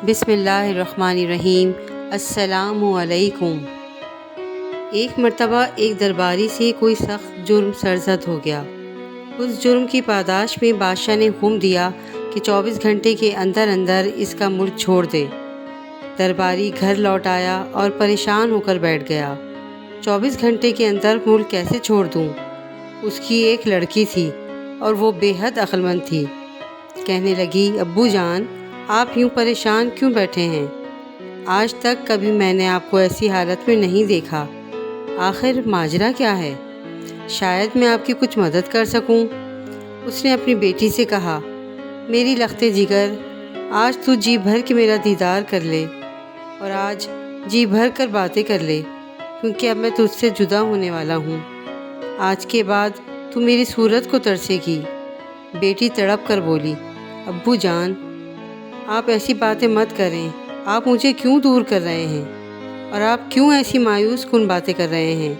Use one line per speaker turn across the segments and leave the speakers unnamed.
بسم اللہ الرحمن الرحیم۔ السلام علیکم۔ ایک مرتبہ ایک درباری سے کوئی سخت جرم سرزد ہو گیا۔ اس جرم کی پاداش میں بادشاہ نے حکم دیا کہ 24 گھنٹے کے اندر اندر اس کا ملک چھوڑ دے۔ درباری گھر لوٹ آیا اور پریشان ہو کر بیٹھ گیا۔ 24 گھنٹے کے اندر ملک کیسے چھوڑ دوں؟ اس کی ایک لڑکی تھی اور وہ بے حد عقل مند تھی۔ کہنے لگی، ابو جان، آپ یوں پریشان کیوں بیٹھے ہیں؟ آج تک کبھی میں نے آپ کو ایسی حالت میں نہیں دیکھا۔ آخر ماجرا کیا ہے؟ شاید میں آپ کی کچھ مدد کر سکوں۔ اس نے اپنی بیٹی سے کہا، میری لخت جگر، آج تو جی بھر کے میرا دیدار کر لے اور آج جی بھر کر باتیں کر لے، کیونکہ اب میں تجھ سے جدا ہونے والا ہوں۔ آج کے بعد تو میری صورت کو ترسے گی۔ بیٹی تڑپ کر بولی، ابو جان، آپ ایسی باتیں مت کریں۔ آپ مجھے کیوں دور کر رہے ہیں اور آپ کیوں ایسی مایوس کن باتیں کر رہے ہیں؟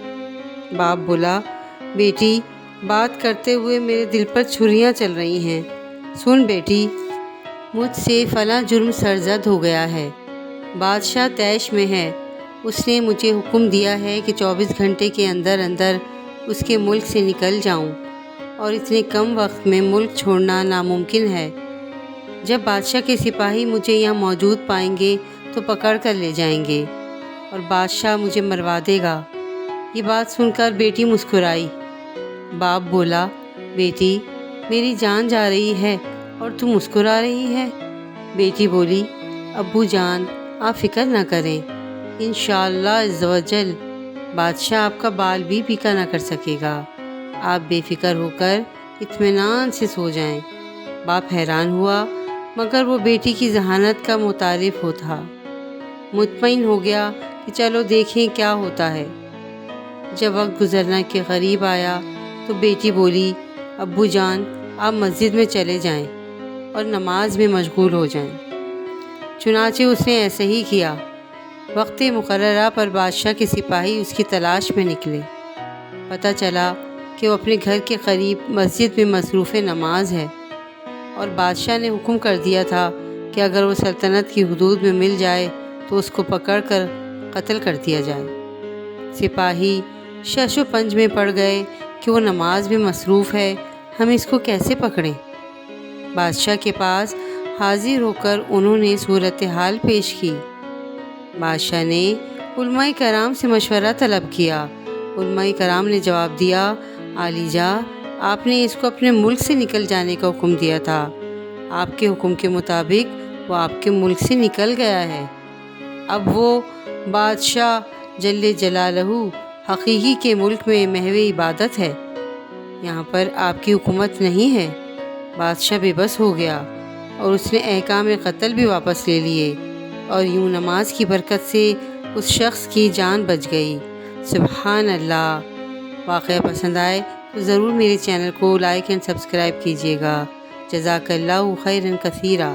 باپ بولا، بیٹی، بات کرتے ہوئے میرے دل پر چھریاں چل رہی ہیں۔ سن بیٹی، مجھ سے فلاں جرم سرزد ہو گیا ہے۔ بادشاہ طیش میں ہے۔ اس نے مجھے حکم دیا ہے کہ 24 گھنٹے کے اندر اندر اس کے ملک سے نکل جاؤں، اور اتنے کم وقت میں ملک چھوڑنا ناممکن ہے۔ جب بادشاہ کے سپاہی مجھے یہاں موجود پائیں گے تو پکڑ کر لے جائیں گے اور بادشاہ مجھے مروا دے گا۔ یہ بات سن کر بیٹی مسکرائی۔ باپ بولا، بیٹی، میری جان جا رہی ہے اور تو مسکرا رہی ہے؟ بیٹی بولی، ابو جان، آپ فکر نہ کریں، انشاءاللہ عز و جل بادشاہ آپ کا بال بھی پیکا نہ کر سکے گا۔ آپ بے فکر ہو کر اطمینان سے سو جائیں۔ باپ حیران ہوا، مگر وہ بیٹی کی ذہانت کا متعارف تھا۔ مطمئن ہو گیا کہ چلو دیکھیں کیا ہوتا ہے۔ جب وقت گزرنے کے قریب آیا تو بیٹی بولی، ابو جان، آپ مسجد میں چلے جائیں اور نماز میں مشغول ہو جائیں۔ چنانچہ اس نے ایسے ہی کیا۔ وقت مقررہ پر بادشاہ کے سپاہی اس کی تلاش میں نکلے۔ پتہ چلا کہ وہ اپنے گھر کے قریب مسجد میں مصروف نماز ہے، اور بادشاہ نے حکم کر دیا تھا کہ اگر وہ سلطنت کی حدود میں مل جائے تو اس کو پکڑ کر قتل کر دیا جائے۔ سپاہی شش و پنج میں پڑ گئے کہ وہ نماز میں مصروف ہے، ہم اس کو کیسے پکڑیں؟ بادشاہ کے پاس حاضر ہو کر انہوں نے صورتحال پیش کی۔ بادشاہ نے علماء کرام سے مشورہ طلب کیا۔ علماء کرام نے جواب دیا، عالیجا، آپ نے اس کو اپنے ملک سے نکل جانے کا حکم دیا تھا۔ آپ کے حکم کے مطابق وہ آپ کے ملک سے نکل گیا ہے۔ اب وہ بادشاہ جل جلالہ حقیقی کے ملک میں محو عبادت ہے۔ یہاں پر آپ کی حکومت نہیں ہے۔ بادشاہ بے بس ہو گیا اور اس نے احکام قتل بھی واپس لے لیے، اور یوں نماز کی برکت سے اس شخص کی جان بچ گئی۔ سبحان اللہ۔ واقعہ پسند آئے تو ضرور میرے چینل کو لائک اینڈ سبسکرائب کیجیے گا۔ جزاک اللہ خیرا کثیرا۔